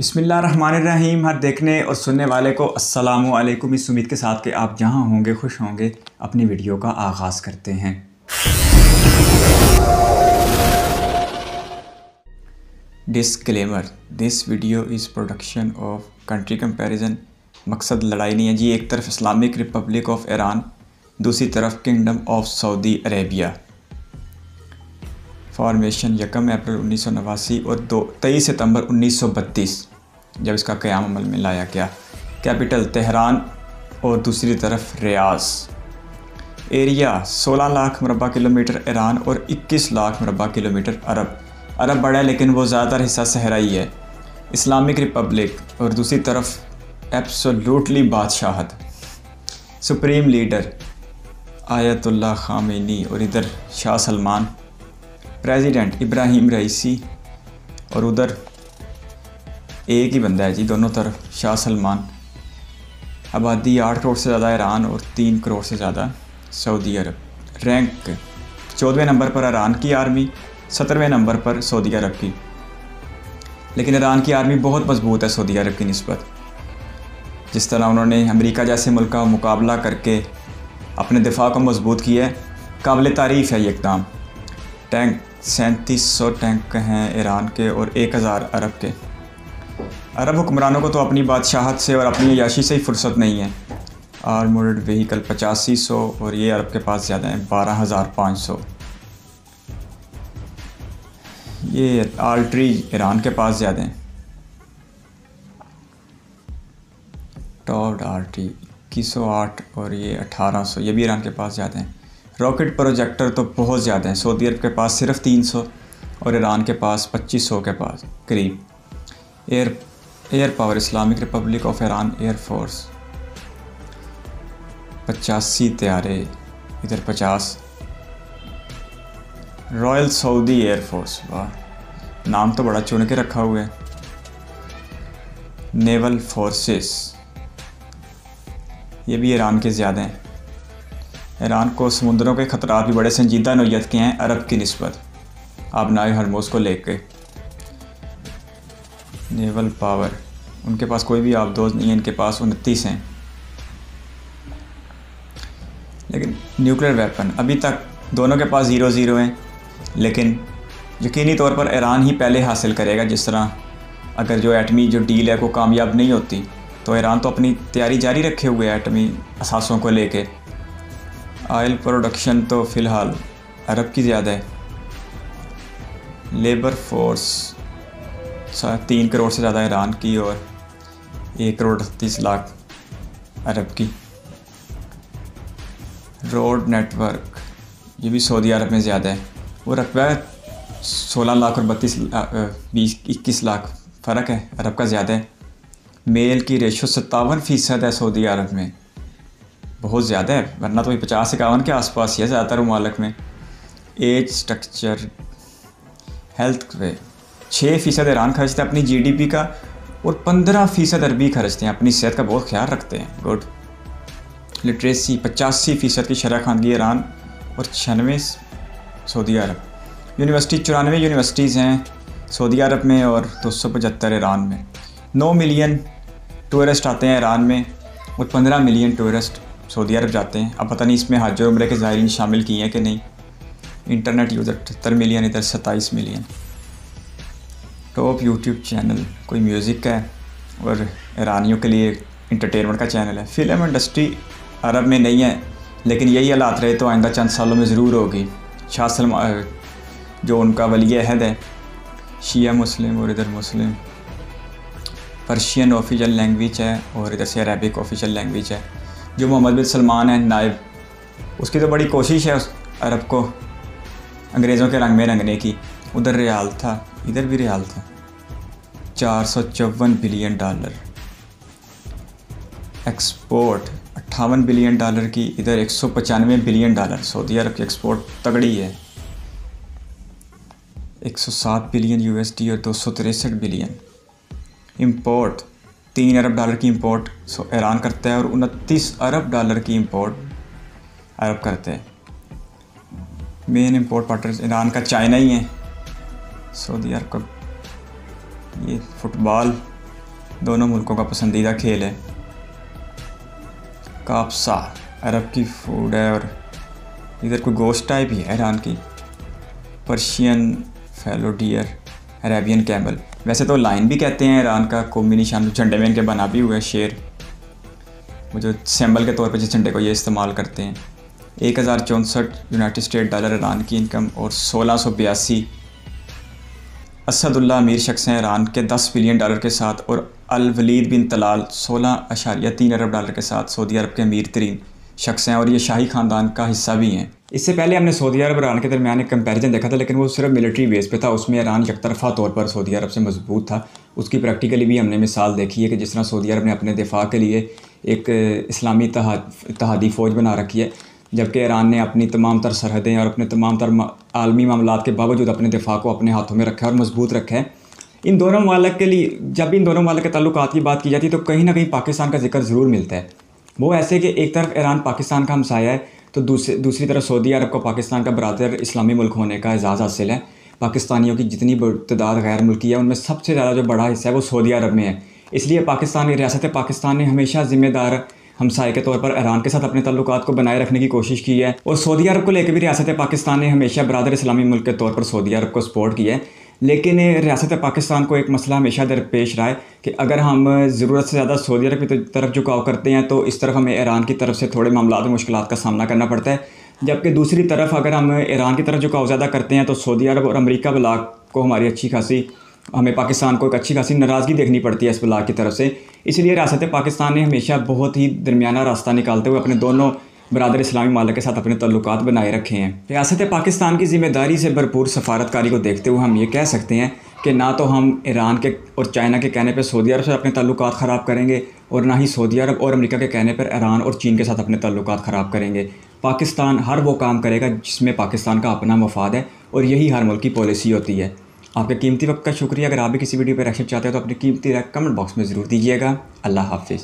बिस्मिल्लाहिर्रहमानिर्रहीम। हर देखने और सुनने वाले को अस्सलामु अलैकुम। इस उम्मीद के साथ कि आप जहां होंगे खुश होंगे, अपनी वीडियो का आगाज़ करते हैं। Disclaimer, this video is production of country comparison. मकसद लड़ाई नहीं है जी। एक तरफ इस्लामिक रिपब्लिक ऑफ ईरान, दूसरी तरफ kingdom of Saudi Arabia. Formation 1 अप्रैल 1989 और 23 सितंबर 1932 जब इसका क़याम अमल में लाया गया। कैपिटल तेहरान और दूसरी तरफ रियाज। एरिया 16 लाख मुरबा किलोमीटर ईरान और 21 लाख मुरबा किलोमीटर अरब। अरब बड़ा है लेकिन वो ज़्यादातर हिस्सा सहराई है। इस्लामिक रिपब्लिक और दूसरी तरफ एब्सोल्युटली बादशाहत। सुप्रीम लीडर आयतुल्लाह खामेनी और इधर शाह सलमान। प्रेसिडेंट इब्राहिम रईसी और उधर एक ही बंदा है जी दोनों तरफ, शाह सलमान। आबादी 8 करोड़ से ज़्यादा ईरान और 3 करोड़ से ज़्यादा सऊदी अरब। रैंक 14वें नंबर पर ईरान की आर्मी, 17वें नंबर पर सऊदी अरब की। लेकिन ईरान की आर्मी बहुत मजबूत है सऊदी अरब की निस्बत। जिस तरह उन्होंने अमेरिका जैसे मुल्क का मुकाबला करके अपने दिफा को मजबूत किया है, काबिल तारीफ़ है ये इक़दाम। टैंक 3700 टैंक हैं ईरान के और 1000 अरब के। अरब हुक्मरानों को तो अपनी बादशाहत से और अपनी अय्याशी से ही फुर्सत नहीं है। आर्मर्ड व्हीकल 8500 और ये अरब के पास ज़्यादा हैं 12500। ये आर्टरी ईरान के पास ज़्यादा हैं। टॉप आर्टरी 2108 और ये 1800, ये भी ईरान के पास ज़्यादा हैं। रॉकेट प्रोजेक्टर तो बहुत ज़्यादा हैं। सऊदी अरब के पास सिर्फ 300 और ईरान के पास 2500 के पास करीब। Air power Islamic Republic of Iran air force 85 तैयारे, इधर 50। रॉयल सऊदी एयरफोर्स, वाह नाम तो बड़ा चुन के रखा हुआ है। नेवल फोर्सेस, ये भी ईरान के ज़्यादा हैं। ईरान को समुद्रों के ख़तरात भी बड़े संजीदा नौयत के हैं अरब की निस्बत, आबनाए हरमुज़ को लेकर। नेवल पावर, उनके पास कोई भी आबदोज़ नहीं है, इनके पास 29 हैं। लेकिन न्यूक्लियर वेपन अभी तक दोनों के पास 0-0 हैं। लेकिन यकीनी तौर पर ईरान ही पहले हासिल करेगा। जिस तरह अगर जो एटमी जो डील है वो कामयाब नहीं होती तो ईरान तो अपनी तैयारी जारी रखे हुए है एटमी असासों को लेके। ऑयल प्रोडक्शन तो फ़िलहाल अरब की ज़्यादा है। लेबर फोर्स 3 करोड़ से ज़्यादा ईरान की और 1 करोड़ 38 लाख अरब की। रोड नेटवर्क, ये भी सऊदी अरब में ज़्यादा है। वो रकबा 16 लाख और 21 लाख फ़र्क है, अरब का ज़्यादा है। मेल की रेशो 57% है सऊदी अरब में, बहुत ज़्यादा है, वरना तो 50-51 के आसपास ही है ज़्यादातर ममालिक में। एज स्ट्रक्चर, हेल्थ पे 6% ईरान खर्चते हैं अपनी GDP का और 15% अरबी खर्चते हैं, अपनी सेहत का बहुत ख्याल रखते हैं। गुड। लिटरेसी 85% की शरह खानगी ईरान और 96 सऊदी अरब। यूनिवर्सिटी 94 यूनिवर्सिटीज़ हैं सऊदी अरब में और 275 ईरान में। 9 मिलियन टूरिस्ट आते हैं ईरान में और 15 मिलियन टूरिस्ट सऊदी अरब जाते हैं। अब पता नहीं इसमें हज और उम्रे के ज़ायरीन शामिल किए हैं कि नहीं। इंटरनेट यूज़र 78 मिलियन, इधर 27 मिलियन। टॉप यूट्यूब चैनल कोई म्यूज़िक का है और ईरानियों के लिए इंटरटेनमेंट का चैनल है। फ़िल्म इंडस्ट्री अरब में नहीं है, लेकिन यही हालात रहे तो आइंदा चंद सालों में ज़रूर होगी। शाह सलमान जो उनका वली अहद है, शिया मुस्लिम और इधर मुस्लिम। पर्शियन ऑफिशियल लैंग्वेज है और इधर से अरबिक ऑफिशियल लैंग्वेज है। जो मोहम्मद बिन सलमान है नायब, उसकी तो बड़ी कोशिश है उस अरब को अंग्रेज़ों के रंग में रंगने की। उधर रियाल था, इधर भी रियाल था। 454 billion dollar export, 58 billion dollar की, इधर 195 बिलियन डॉलर। सऊदी अरब की एक्सपोर्ट तगड़ी है। 107 बिलियन USD और 263 बिलियन। इंपोर्ट 3 अरब डॉलर की इंपोर्ट ईरान करता है और 29 अरब डॉलर की इंपोर्ट अरब करते हैं। मेन इंपोर्ट पार्टनर ईरान का चाइना ही है। सऊदी अरब का ये फुटबॉल दोनों मुल्कों का पसंदीदा खेल है। काप्सा अरब की फूड है और इधर कोई गोश्त टाइप ही है ईरान की। पर्शियन फैलो डियर, अरेबियन कैमल, वैसे तो लाइन भी कहते हैं ईरान का कौमी निशान, झंडे में इनके बना भी हुआ है शेर, वो जो सिंबल के तौर पर जिस झंडे को ये इस्तेमाल करते हैं। 1064 यूनाइटेड स्टेट डॉलर ईरान की इनकम और 1682 असदुल्ला अमीर शख्स हैं ईरान के 10 बिलियन डॉलर के साथ, और अल वलीद बिन तलाल 16.3 अरब डॉलर के साथ सऊदी अरब के अमीर तरीन शख्स हैं और ये शाही ख़ानदान का हिस्सा भी हैं। इससे पहले हमने सऊदी अरब और ईरान के दरमियान एक कंपैरिजन देखा था, लेकिन वो सिर्फ मिलिट्री बेस पे था। उसमें ईरान एकतरफ़ा तौर पर सऊदी अरब से मजबूत था। उसकी प्रैक्टिकली भी हमने मिसाल देखी है कि जिस तरह सऊदी अरब ने अपने दिफा के लिए एक इस्लामी इत्तेहादी फ़ौज बना रखी है, जबकि ईरान ने अपनी तमाम तर सरहदें और अपने तमाम तर आलमी मामलात के बावजूद अपने दिफा को अपने हाथों में रखा है और मजबूत रखा है। इन दोनों ममालिक के लिए जब भी इन दोनों ममालिक के ताल्लुकात की बात की जाती है तो कहीं ना कहीं पाकिस्तान का जिक्र ज़रूर मिलता है। वो ऐसे कि एक तरफ ईरान पाकिस्तान का हमसाया है तो दूसरी तरफ सऊदी अरब को पाकिस्तान का बरादर इस्लामी मुल्क होने का एजाज़ हासिल है। पाकिस्तानियों की जितनी तादाद गैर मुल्की है उनमें सबसे ज़्यादा जो बड़ा हिस्सा है वो सऊदी अरब में है। इसलिए रियासत पाकिस्तान ने हमेशा ज़िम्मेदार हमसाये के तौर पर ईरान के साथ अपने ताल्लुकात को बनाए रखने की कोशिश की है, और सऊदी अरब को लेकर भी रियासत पाकिस्तान ने हमेशा बरादर इस्लामी मुल्क के तौर पर सऊदी अरब को सपोर्ट किया है। लेकिन रियासत पाकिस्तान को एक मसला हमेशा दरपेश रहा है कि अगर हम ज़रूरत से ज़्यादा सऊदी अरब की तरफ झुकाव करते हैं तो इस तरफ हमें ईरान की तरफ से थोड़े मामलात में मुश्किलात का सामना करना पड़ता है, जबकि दूसरी तरफ अगर हम ईरान की तरफ झुकाव ज़्यादा करते हैं तो सऊदी अरब और अमेरिका ब्लाक को हमें पाकिस्तान को एक अच्छी खासी नाराज़गी देखनी पड़ती है इस ब्लाक की तरफ से। इसलिए रियासत पाकिस्तान ने हमेशा बहुत ही दरमियाना रास्ता निकालते हुए अपने दोनों बरादर इस्लामी मालिक के साथ अपने ताल्लुकात बनाए रखे हैं। रियासत पाकिस्तान की ज़िम्मेदारी से भरपूर सफारतकारी को देखते हुए हम ये कह सकते हैं कि ना तो हम ईरान के और चाइना के कहने पर सऊदी अरब से अपने ताल्लुकात ख़राब करेंगे, और ना ही सऊदी अरब और अमेरिका के कहने पर ईरान और चीन के साथ अपने ताल्लुकात ख़राब करेंगे। पाकिस्तान हर वो काम करेगा जिसमें पाकिस्तान का अपना मफाद है, और यही हर मुल्क की पॉलिसी होती है। आपके कीमती वक्त का शुक्रिया। अगर आप भी किसी वीडियो पर रिएक्शन चाहते हैं तो अपनी कीमती राय कमेंट बॉक्स में ज़रूर दीजिएगा। अल्लाह हाफिज़।